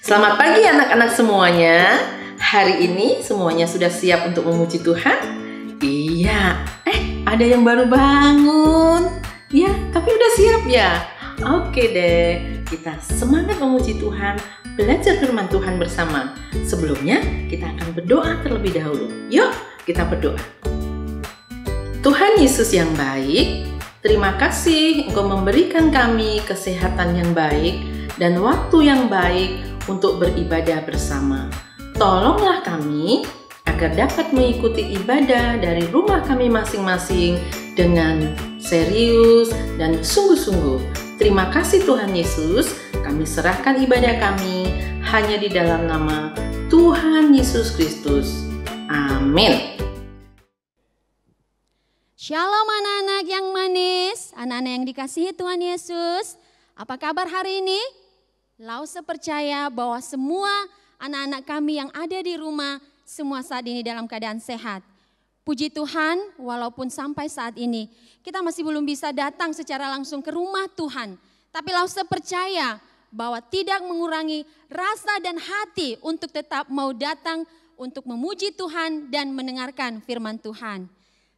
Selamat pagi anak-anak semuanya. Hari ini semuanya sudah siap untuk memuji Tuhan? Iya. Ada yang baru bangun. Ya, tapi udah siap ya? Oke deh. Kita semangat memuji Tuhan, belajar firman Tuhan bersama. Sebelumnya, kita akan berdoa terlebih dahulu. Yuk, kita berdoa. Tuhan Yesus yang baik, terima kasih Engkau memberikan kami kesehatan yang baik dan waktu yang baik untuk beribadah bersama. Tolonglah kami agar dapat mengikuti ibadah dari rumah kami masing-masing dengan serius dan sungguh-sungguh. Terima kasih Tuhan Yesus, kami serahkan ibadah kami hanya di dalam nama Tuhan Yesus Kristus. Amin. Shalom anak-anak yang manis, anak-anak yang dikasihi Tuhan Yesus. Apa kabar hari ini? Lause percaya bahwa semua anak-anak kami yang ada di rumah semua saat ini dalam keadaan sehat. Puji Tuhan, walaupun sampai saat ini kita masih belum bisa datang secara langsung ke rumah Tuhan. Tapi Lause percaya bahwa tidak mengurangi rasa dan hati untuk tetap mau datang untuk memuji Tuhan dan mendengarkan firman Tuhan.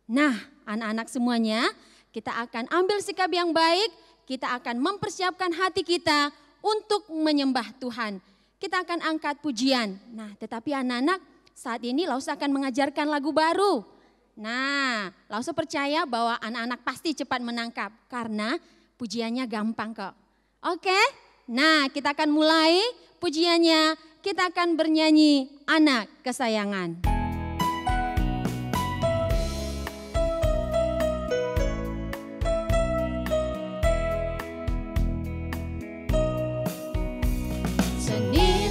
Nah, anak-anak semuanya, kita akan ambil sikap yang baik, kita akan mempersiapkan hati kita untuk menyembah Tuhan. Kita akan angkat pujian. Nah, tetapi anak-anak saat ini Lause akan mengajarkan lagu baru. Nah, Lause percaya bahwa anak-anak pasti cepat menangkap karena pujiannya gampang kok. Oke? Nah, kita akan mulai pujiannya. Kita akan bernyanyi Anak Kesayangan.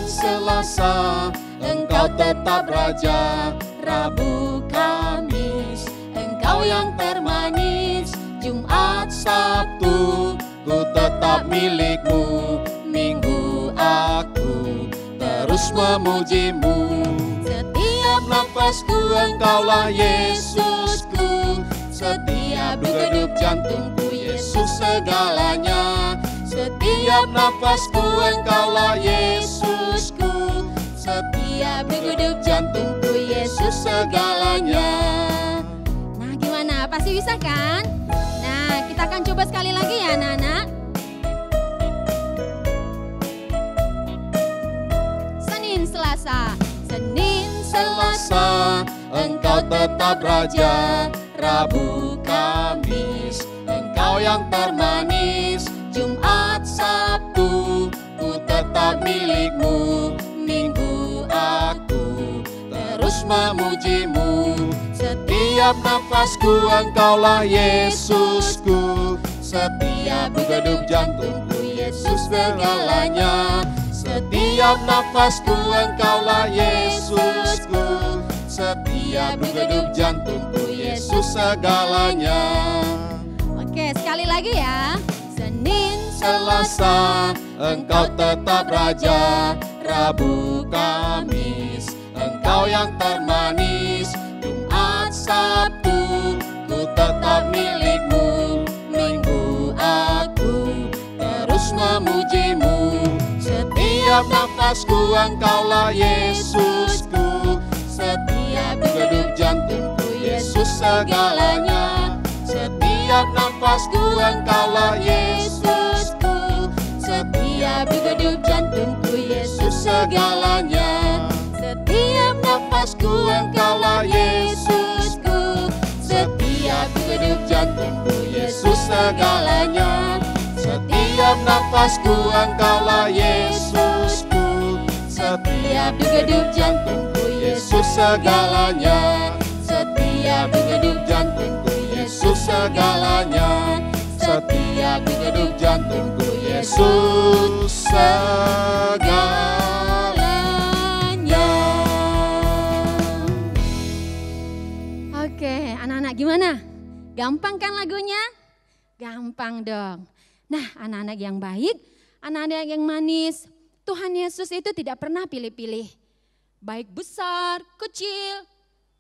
Selasa, Engkau tetap Raja. Rabu, Kamis, Engkau yang termanis. Jumat, Sabtu, ku tetap milik-Mu. Minggu, aku terus memuji-Mu. Setiap nafasku, Engkaulah Yesusku. Setiap degup jantungku, Yesus segalanya. Setiap nafasku, Engkaulah Yesusku. Setiap degup jantungku, Yesus segalanya. Nah, gimana? Pasti bisa kan? Nah, kita akan coba sekali lagi ya anak-anak. Senin, Selasa. Senin, Selasa, Engkau tetap Raja. Rabu, Kamis, Engkau yang termanis. Jumat, Sabtu, ku tetap milik-Mu. Minggu, aku terus memuji-Mu. Setiap nafasku, Engkaulah Yesusku. Setiap degup jantungku, Yesus segalanya. Setiap nafasku, Engkaulah Yesusku. Setiap degup jantungku, Yesus segalanya. Oke, sekali lagi ya. Senin, Selasa, Engkau tetap Raja. Rabu, Kamis, Engkau yang termanis. Jumat, Sabtu, ku tetap milik-Mu. Minggu, aku terus memuji-Mu. Setiap nafasku, Engkaulah Yesusku. Setiap degup jantungku, Yesus segalanya. Setiap nafasku, Engkaulah Yesusku. Setiap degup jantungku, Yesus segalanya. Setiap nafasku, Engkaulah Yesusku. Setiap degup jantungku, Yesus segalanya. Setiap nafasku, Engkaulah Yesusku. Setiap Setiap degup jantungku Yesus segalanya. Setiap degup jantungku Yesus segalanya. Setiap degup jantungku Yesus segalanya. Oke, anak-anak gimana? Gampang kan lagunya? Gampang dong. Nah, anak-anak yang baik, anak-anak yang manis, Tuhan Yesus itu tidak pernah pilih-pilih. Baik besar, kecil,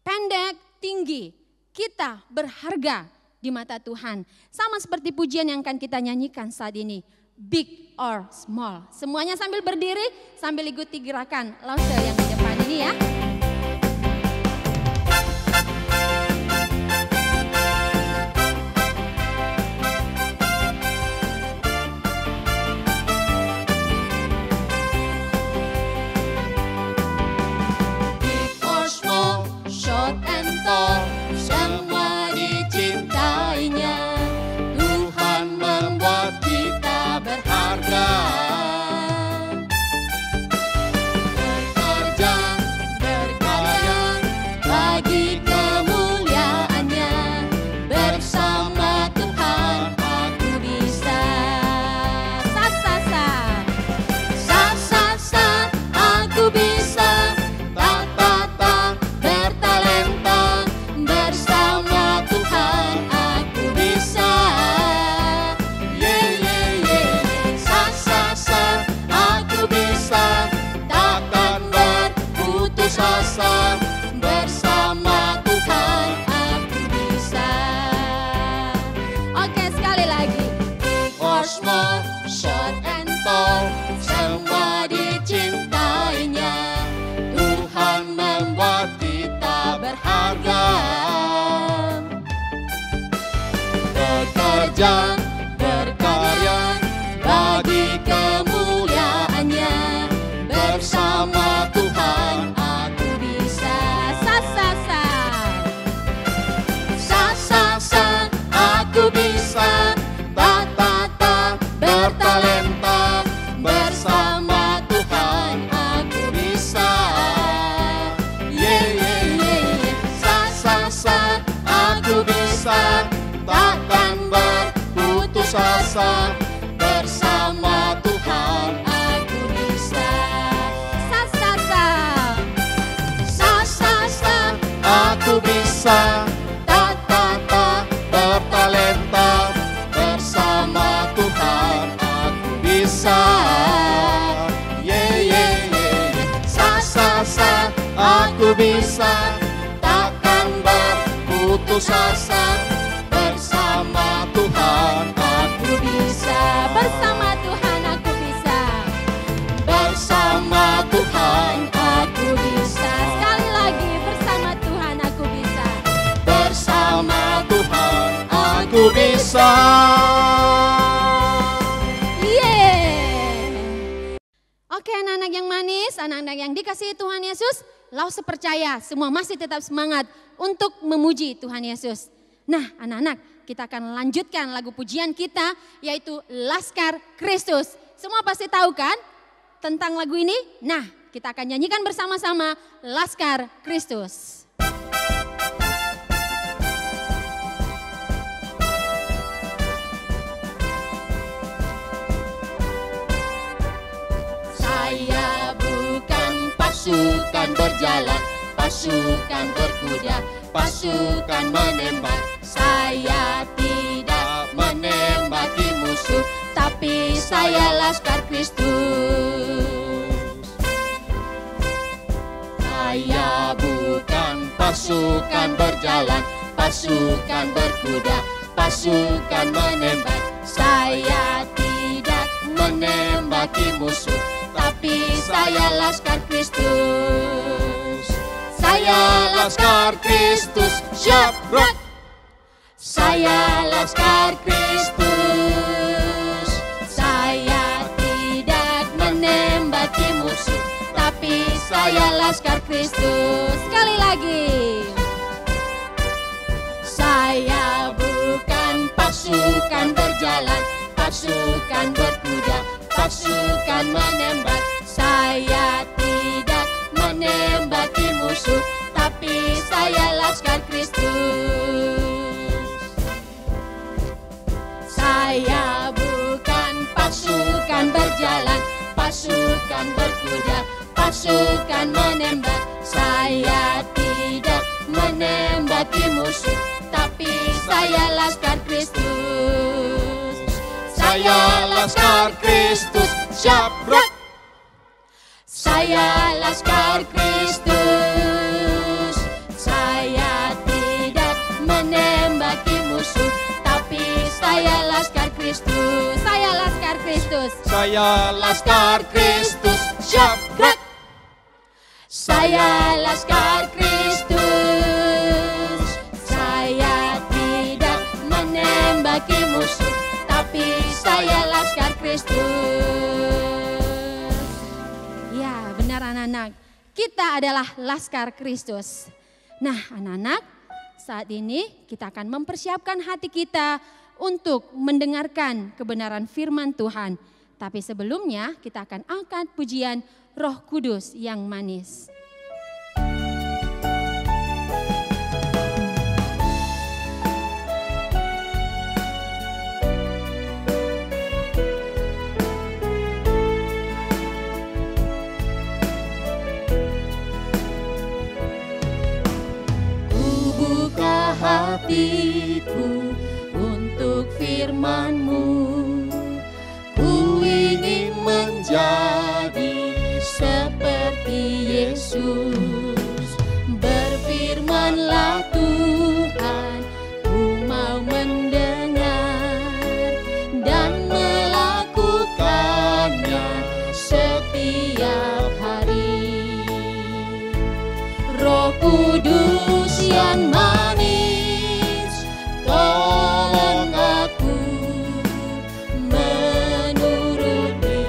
pendek, tinggi. Kita berharga di mata Tuhan. Sama seperti pujian yang akan kita nyanyikan saat ini. Big or small. Semuanya sambil berdiri, sambil ikuti gerakan Lause yang di depan ini ya. Short and tall, semua dicintainya. Tuhan membuat kita berharga. Bekerja, berkarya bagi kemuliaannya. Bersama Tuhan aku bisa. Sa-sa-sa. Sa-sa-sa, aku bisa. Asa, bersama Tuhan aku bisa. Oke, sekali lagi. Or small, short and tall, semua dicintainya. Tuhan membuat kita berharga. Bekerja, berkarya bagi kemuliaannya. Bersama Tuhan aku bisa. Tak bertalenta. Bersama Tuhan aku bisa. Sa aku bisa. Takkan berputus asa. Bersama Tuhan aku bisa. Sa aku bisa. Bertalenta. Bersama Tuhan aku bisa. Sa aku bisa. Takkan berputus asa. Bersama Tuhan aku bisa. Bersama Tuhan aku bisa. Bersama Tuhan aku bisa. Sekali lagi, bersama Tuhan aku bisa. Bersama Tuhan aku bisa. Oke, anak-anak yang manis, anak-anak yang dikasihi Tuhan Yesus, Lause percaya semua masih tetap semangat untuk memuji Tuhan Yesus. Nah, anak-anak, kita akan lanjutkan lagu pujian kita yaitu Laskar Kristus. Semua pasti tahu kan tentang lagu ini? Nah, kita akan nyanyikan bersama-sama Laskar Kristus. Saya bukan pasukan berjalan, pasukan berkuda, pasukan menembak. Saya tidak menembaki musuh, tapi saya Laskar Kristus. Saya bukan pasukan berjalan, pasukan berkuda, pasukan menembak. Saya tidak menembaki musuh, tapi saya Laskar Kristus. Saya Laskar Kristus, siap rock. Saya Laskar Kristus. Saya tidak menembaki musuh, tapi saya Laskar Kristus. Sekali lagi. Saya bukan pasukan berjalan, pasukan berkuda, pasukan menembak. Saya tidak musuh, tapi saya laskar Kristus. Saya bukan pasukan berjalan, pasukan berkuda, pasukan menembak. Saya tidak menembaki musuh, tapi saya laskar Kristus. Saya laskar Kristus, syabrak. Saya laskar Kristus. Saya tidak menembaki musuh, tapi saya laskar Kristus. Saya laskar Kristus. Saya laskar Kristus, syabrak. Saya laskar Kristus. Saya tidak menembaki musuh, tapi saya laskar Kristus. Ya, benar anak-anak. Kita adalah laskar Kristus. Nah, anak-anak, saat ini kita akan mempersiapkan hati kita untuk mendengarkan kebenaran firman Tuhan. Tapi sebelumnya kita akan angkat pujian Roh Kudus yang manis. Ku buka hatiku untuk firman-Mu. Ku ingin menjadi seperti Yesus. Berfirmanlah Tuhan, ku mau mendengar dan melakukannya setiap hari. Roh Kudus yang manis, tolong aku menuruti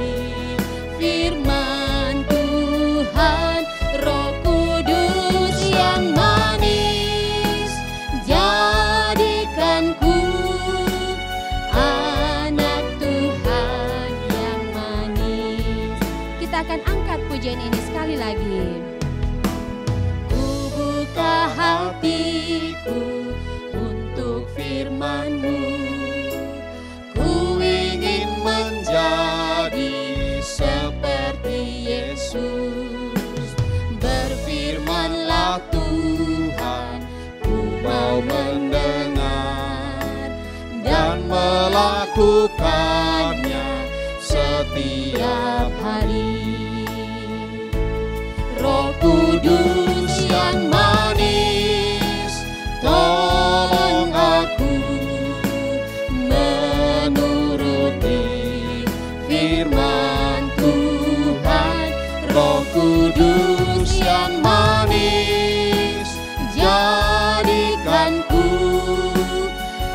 firman Tuhan. Roh Kudus yang manis, jadikanku anak Tuhan yang manis. Kita akan angkat pujian ini sekali lagi. Ku buka hatiku untuk firman-Mu. Ku ingin menjadi seperti Yesus. Berfirmanlah Tuhan, ku mau mendengar dan melakukannya setiap hari. Roh Kudus yang manis, tolong aku menuruti firman Tuhan. Roh Kudus yang manis, jadikanku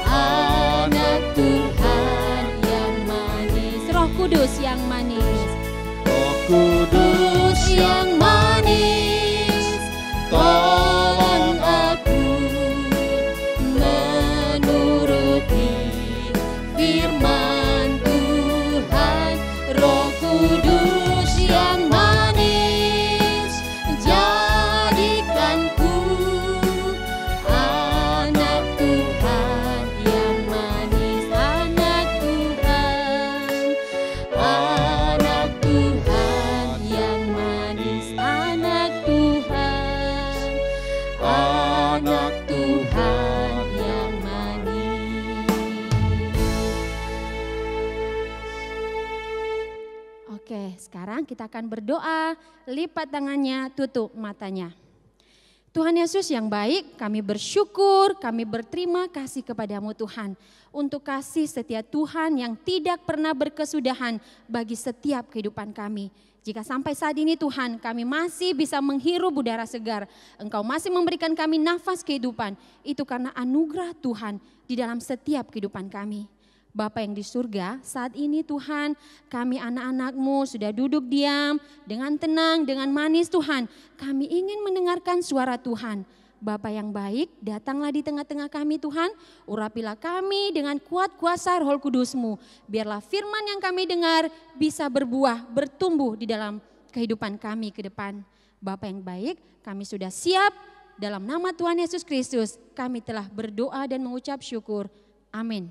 anak Tuhan yang manis. Roh Kudus yang manis. Roh Kudus yang manis, tolong aku menuruti firman Tuhan. Roh Kudus yang manis, jadikanku anak Tuhan yang manis. Anak Tuhan, anak Tuhan yang manis. Anak Tuhan, anak Tuhan yang manis. Oke, sekarang kita akan berdoa, lipat tangannya, tutup matanya. Tuhan Yesus yang baik, kami bersyukur, kami berterima kasih kepadamu Tuhan. Untuk kasih setia Tuhan yang tidak pernah berkesudahan bagi setiap kehidupan kami. Jika sampai saat ini Tuhan kami masih bisa menghirup udara segar, Engkau masih memberikan kami nafas kehidupan, itu karena anugerah Tuhan di dalam setiap kehidupan kami. Bapa yang di surga, saat ini Tuhan kami anak-anak-Mu sudah duduk diam dengan tenang, dengan manis Tuhan. Kami ingin mendengarkan suara Tuhan. Bapa yang baik, datanglah di tengah-tengah kami Tuhan. Urapilah kami dengan kuat kuasa Roh Kudus-Mu. Biarlah firman yang kami dengar bisa berbuah, bertumbuh di dalam kehidupan kami ke depan. Bapa yang baik, kami sudah siap. Dalam nama Tuhan Yesus Kristus, kami telah berdoa dan mengucap syukur. Amin.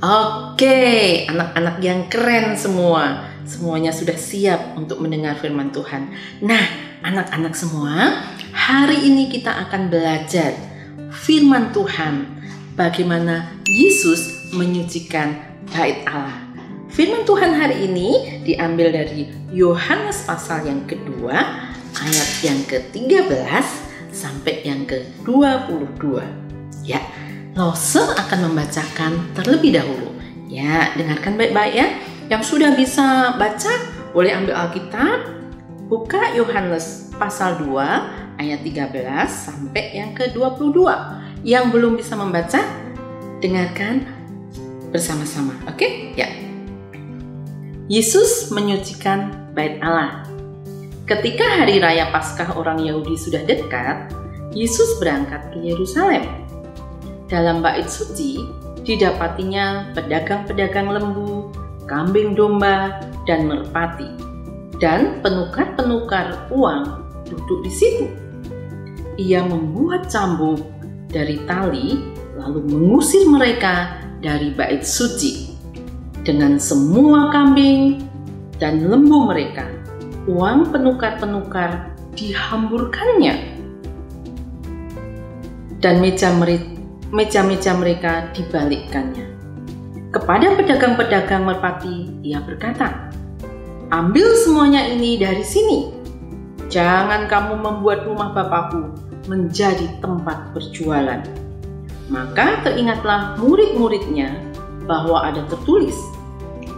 Oke, anak-anak yang keren semua. Semuanya sudah siap untuk mendengar firman Tuhan. Nah, anak-anak semua, hari ini kita akan belajar firman Tuhan. Bagaimana Yesus menyucikan bait Allah. Firman Tuhan hari ini diambil dari Yohanes pasal yang kedua, ayat yang ke-13 sampai yang ke-22. Ya, Lose akan membacakan terlebih dahulu. Ya, dengarkan baik-baik ya. Yang sudah bisa baca, boleh ambil Alkitab, buka Yohanes pasal 2, ayat 13 sampai yang ke-22. Yang belum bisa membaca, dengarkan bersama-sama. Oke? Ya. Yesus menyucikan bait Allah. Ketika hari raya Paskah orang Yahudi sudah dekat, Yesus berangkat ke Yerusalem. Dalam bait suci didapatinya pedagang-pedagang lembu, kambing domba, dan merpati, dan penukar-penukar uang duduk di situ. Ia membuat cambuk dari tali lalu mengusir mereka dari bait suci. Dengan semua kambing dan lembu mereka, uang penukar-penukar dihamburkannya, dan meja-meja mereka dibalikkannya. Kepada pedagang-pedagang merpati, ia berkata, "Ambil semuanya ini dari sini. Jangan kamu membuat rumah Bapakku menjadi tempat berjualan." Maka teringatlah murid-muridnya bahwa ada tertulis,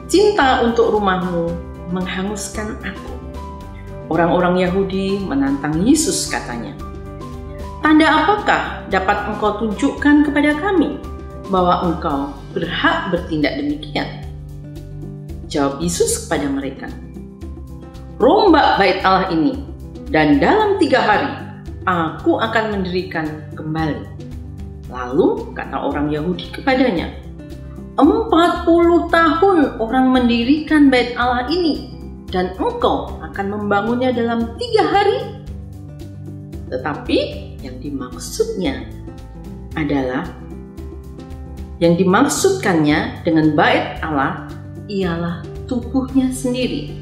"Cinta untuk rumahmu menghanguskan aku." Orang-orang Yahudi menantang Yesus, katanya, "Tanda apakah dapat engkau tunjukkan kepada kami bahwa engkau berhak bertindak demikian?" Jawab Yesus kepada mereka, "Rombak bait Allah ini, dan dalam 3 hari aku akan mendirikan kembali." Lalu kata orang Yahudi kepadanya, 40 tahun orang mendirikan bait Allah ini, dan engkau akan membangunnya dalam 3 hari? Tetapi yang dimaksudkannya dengan bait Allah ialah tubuhnya sendiri.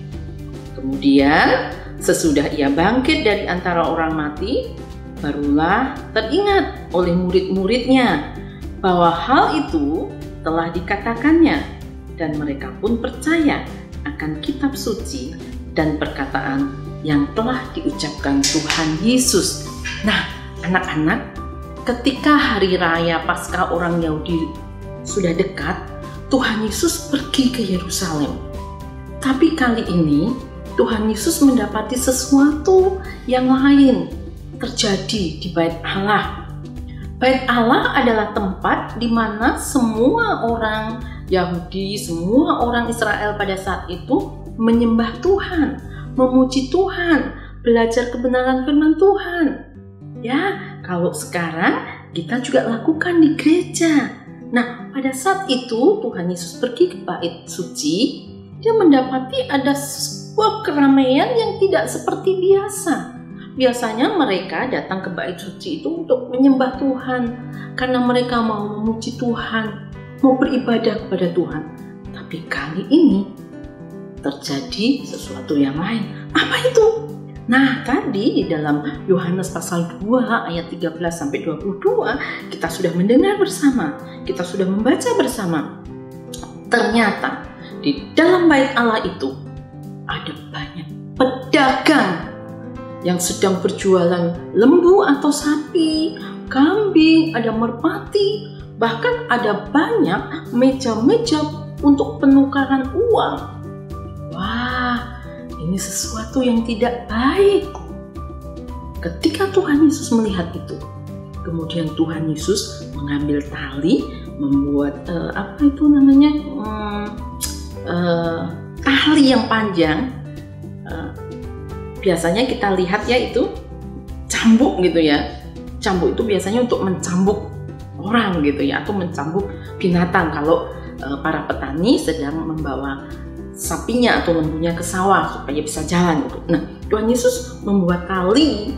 Kemudian sesudah ia bangkit dari antara orang mati, barulah teringat oleh murid-muridnya bahwa hal itu telah dikatakannya, dan mereka pun percaya akan kitab suci dan perkataan yang telah diucapkan Tuhan Yesus. Nah, anak-anak, ketika hari raya Paskah orang Yahudi sudah dekat, Tuhan Yesus pergi ke Yerusalem. Tapi kali ini Tuhan Yesus mendapati sesuatu yang lain terjadi di bait Allah. Bait Allah adalah tempat di mana semua orang Yahudi, semua orang Israel pada saat itu menyembah Tuhan, memuji Tuhan, belajar kebenaran firman Tuhan. Ya, kalau sekarang kita juga lakukan di gereja. Nah, pada saat itu Tuhan Yesus pergi ke bait suci, dia mendapati ada sebuah keramaian yang tidak seperti biasa. Biasanya mereka datang ke bait suci itu untuk menyembah Tuhan, karena mereka mau memuji Tuhan, mau beribadah kepada Tuhan. Tapi kali ini terjadi sesuatu yang lain. Apa itu? Nah, tadi di dalam Yohanes pasal 2 ayat 13 sampai 22 kita sudah mendengar bersama, kita sudah membaca bersama. Ternyata di dalam bait Allah itu ada banyak pedagang yang sedang berjualan lembu atau sapi, kambing, ada merpati, bahkan ada banyak meja-meja untuk penukaran uang. Wah, ini sesuatu yang tidak baik. Ketika Tuhan Yesus melihat itu, kemudian Tuhan Yesus mengambil tali, membuat tali yang panjang. Biasanya kita lihat ya itu cambuk gitu ya. Cambuk itu biasanya untuk mencambuk orang gitu ya, atau mencambuk binatang kalau para petani sedang membawa sapinya atau lembunya ke sawah supaya bisa jalan. Nah, Tuhan Yesus membuat tali,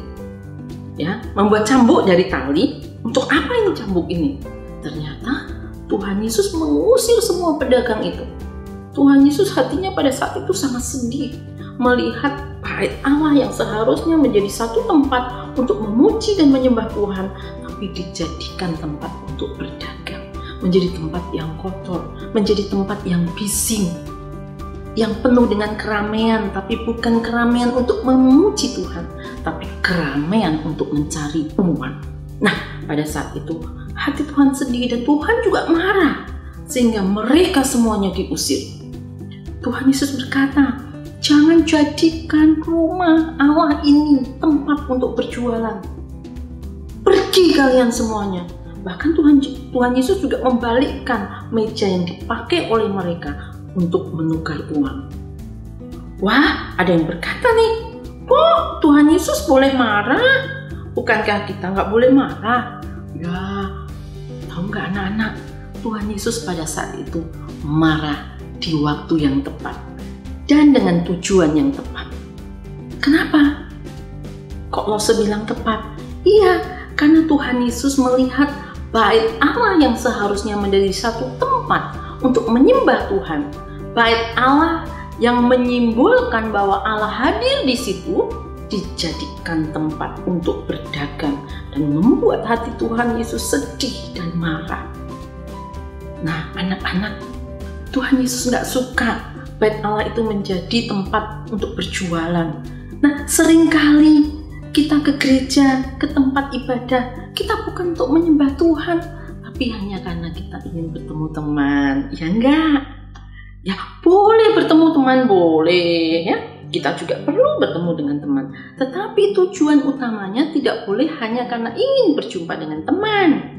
ya, membuat cambuk dari tali. Untuk apa ini cambuk ini? Ternyata Tuhan Yesus mengusir semua pedagang itu. Tuhan Yesus hatinya pada saat itu sangat sedih melihat bait Allah yang seharusnya menjadi satu tempat untuk memuji dan menyembah Tuhan, tapi dijadikan tempat untuk berdagang, menjadi tempat yang kotor, menjadi tempat yang bising, yang penuh dengan keramaian, tapi bukan keramaian untuk memuji Tuhan, tapi keramaian untuk mencari uang. Nah, pada saat itu hati Tuhan sedih dan Tuhan juga marah, sehingga mereka semuanya diusir. Tuhan Yesus berkata, jangan jadikan rumah Allah ini tempat untuk berjualan. Pergi kalian semuanya. Bahkan Tuhan Yesus juga membalikkan meja yang dipakai oleh mereka untuk menukar uang. Wah, ada yang berkata nih, kok Tuhan Yesus boleh marah? Bukankah kita nggak boleh marah? Ya, tahu nggak anak-anak? Tuhan Yesus pada saat itu marah di waktu yang tepat dan dengan tujuan yang tepat. Kenapa? Kok Lose bilang tepat? Iya, karena Tuhan Yesus melihat bait Allah yang seharusnya menjadi satu tempat untuk menyembah Tuhan, bait Allah yang menyimbolkan bahwa Allah hadir di situ, dijadikan tempat untuk berdagang dan membuat hati Tuhan Yesus sedih dan marah. Nah, anak-anak, Tuhan Yesus nggak suka bait Allah itu menjadi tempat untuk berjualan. Nah, seringkali kita ke gereja, ke tempat ibadah, kita bukan untuk menyembah Tuhan, tapi hanya karena kita ingin bertemu teman, ya enggak? Ya, boleh bertemu teman, boleh ya. Kita juga perlu bertemu dengan teman. Tetapi tujuan utamanya tidak boleh hanya karena ingin berjumpa dengan teman.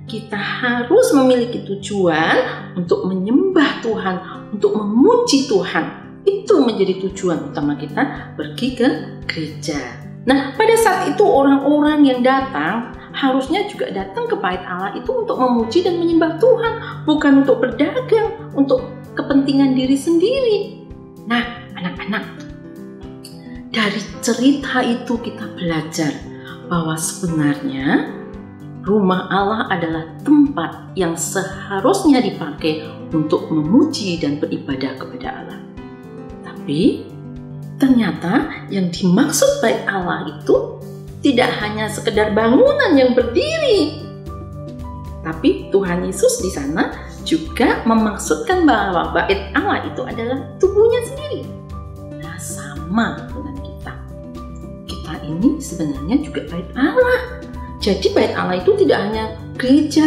Kita harus memiliki tujuan untuk menyembah Tuhan, untuk memuji Tuhan. Itu menjadi tujuan utama kita pergi ke gereja. Nah, pada saat itu orang-orang yang datang harusnya juga datang ke bait Allah itu untuk memuji dan menyembah Tuhan, bukan untuk berdagang, untuk kepentingan diri sendiri. Nah, anak-anak, dari cerita itu kita belajar bahwa sebenarnya rumah Allah adalah tempat yang seharusnya dipakai untuk memuji dan beribadah kepada Allah. Tapi ternyata yang dimaksud bait Allah itu tidak hanya sekedar bangunan yang berdiri, tapi Tuhan Yesus di sana juga memaksudkan bahwa bait Allah itu adalah tubuhnya sendiri. Nah, sama dengan kita. Kita ini sebenarnya juga bait Allah. Jadi bait Allah itu tidak hanya gereja,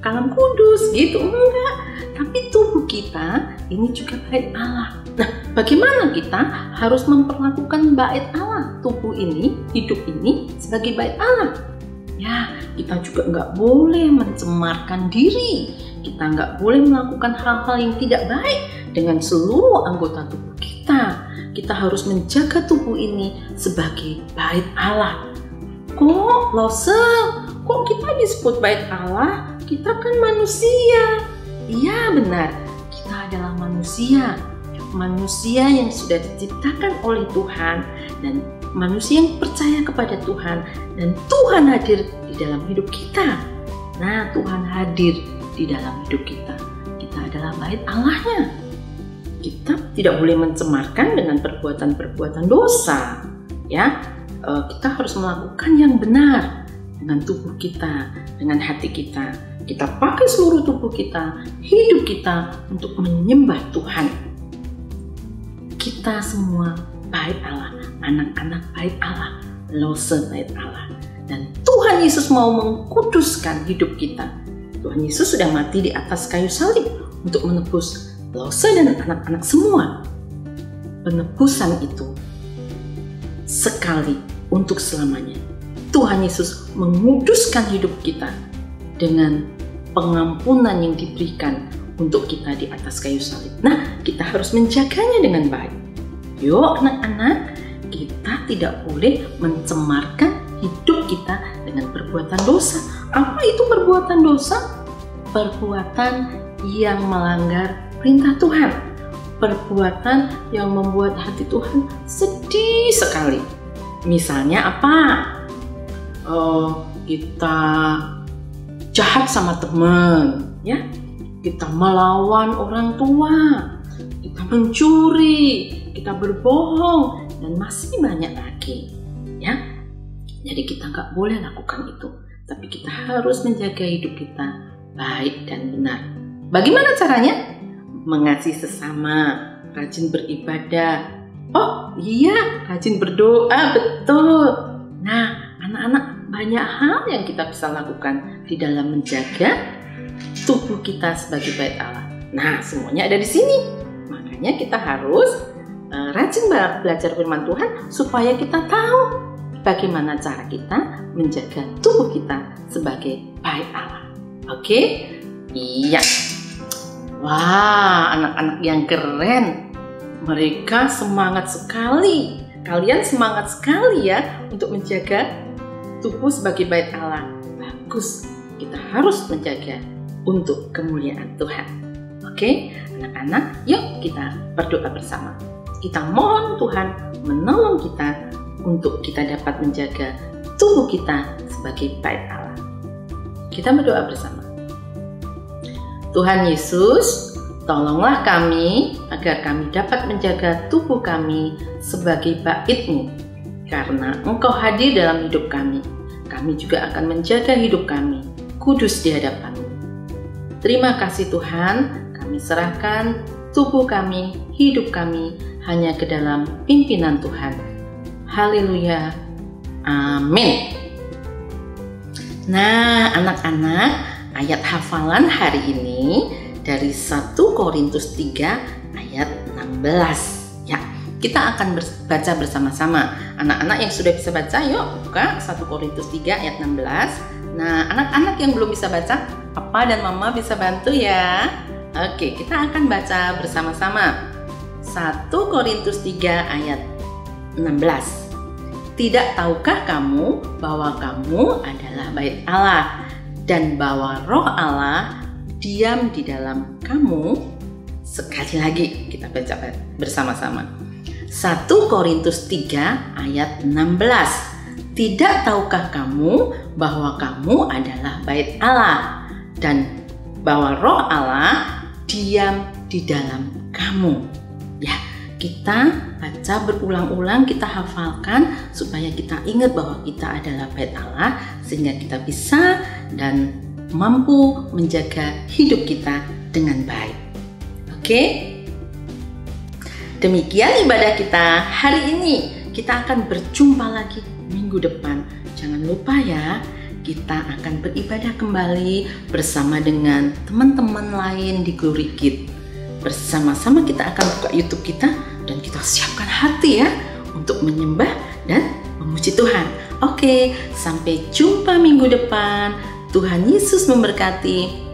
Kalam Kudus gitu, enggak. Tapi tubuh kita ini juga bait Allah. Nah, bagaimana kita harus memperlakukan bait Allah, tubuh ini, hidup ini sebagai bait Allah? Ya, kita juga nggak boleh mencemarkan diri. Kita nggak boleh melakukan hal-hal yang tidak baik dengan seluruh anggota tubuh kita. Kita harus menjaga tubuh ini sebagai bait Allah. Kok Lose, kok kita disebut bait Allah? Kita kan manusia. Iya benar, kita adalah manusia. Manusia yang sudah diciptakan oleh Tuhan dan manusia yang percaya kepada Tuhan, dan Tuhan hadir di dalam hidup kita. Nah, Tuhan hadir di dalam hidup kita. Kita adalah bait Allahnya. Kita tidak boleh mencemarkan dengan perbuatan-perbuatan dosa. Ya, kita harus melakukan yang benar dengan tubuh kita, dengan hati kita. Kita pakai seluruh tubuh kita, hidup kita untuk menyembah Tuhan. Kita semua bait Allah, anak-anak bait Allah, Lose bait Allah. Dan Tuhan Yesus mau mengkuduskan hidup kita. Tuhan Yesus sudah mati di atas kayu salib untuk menebus Lose dan anak-anak semua. Penebusan itu sekali untuk selamanya. Tuhan Yesus menguduskan hidup kita dengan pengampunan yang diberikan untuk kita di atas kayu salib. Nah, kita harus menjaganya dengan baik. Yuk anak-anak, kita tidak boleh mencemarkan hidup kita dengan perbuatan dosa. Apa itu perbuatan dosa? Perbuatan yang melanggar perintah Tuhan. perbuatan yang membuat hati Tuhan sedih sekali. Misalnya apa? Kita jahat sama teman, ya. Kita melawan orang tua, kita mencuri, kita berbohong, dan masih banyak lagi, ya. Jadi kita nggak boleh lakukan itu, tapi kita harus menjaga hidup kita baik dan benar. Bagaimana caranya? Mengasihi sesama, rajin beribadah. Oh iya, rajin berdoa, betul. Nah, anak-anak, banyak hal yang kita bisa lakukan di dalam menjaga tubuh kita sebagai bait Allah. Nah, semuanya ada di sini. Makanya kita harus rajin belajar firman Tuhan supaya kita tahu bagaimana cara kita menjaga tubuh kita sebagai bait Allah. Oke? Iya. Wah, anak-anak yang keren. Mereka semangat sekali. Kalian semangat sekali ya untuk menjaga tubuh sebagai bait Allah. Bagus. Kita harus menjaga untuk kemuliaan Tuhan. Oke, anak-anak, yuk kita berdoa bersama. Kita mohon Tuhan menolong kita untuk kita dapat menjaga tubuh kita sebagai bait Allah. Kita berdoa bersama. Tuhan Yesus, tolonglah kami agar kami dapat menjaga tubuh kami sebagai bait-Mu. Karena Engkau hadir dalam hidup kami, kami juga akan menjaga hidup kami kudus di hadapan-Mu. Terima kasih Tuhan, kami serahkan tubuh kami, hidup kami hanya ke dalam pimpinan Tuhan. Haleluya. Amin. Nah, anak-anak, ayat hafalan hari ini dari 1 Korintus 3 ayat 16. Ya, kita akan baca bersama-sama. Anak-anak yang sudah bisa baca, yuk buka 1 Korintus 3 ayat 16. Nah, anak-anak yang belum bisa baca, Papa dan Mama bisa bantu ya. Oke, kita akan baca bersama-sama. 1 Korintus 3 ayat 16. Tidak tahukah kamu bahwa kamu adalah bait Allah dan bahwa Roh Allah diam di dalam kamu? Sekali lagi kita baca bersama-sama. 1 Korintus 3 ayat 16. Tidak tahukah kamu bahwa kamu adalah bait Allah dan bahwa Roh Allah diam di dalam kamu? Ya, kita baca berulang-ulang, kita hafalkan supaya kita ingat bahwa kita adalah bait Allah, sehingga kita bisa dan mampu menjaga hidup kita dengan baik. Oke? Demikian ibadah kita hari ini. Kita akan berjumpa lagi minggu depan. Jangan lupa ya, kita akan beribadah kembali bersama dengan teman-teman lain di Glory Kids. Bersama-sama kita akan buka YouTube kita dan kita siapkan hati ya untuk menyembah dan memuji Tuhan. Oke, sampai jumpa minggu depan. Tuhan Yesus memberkati.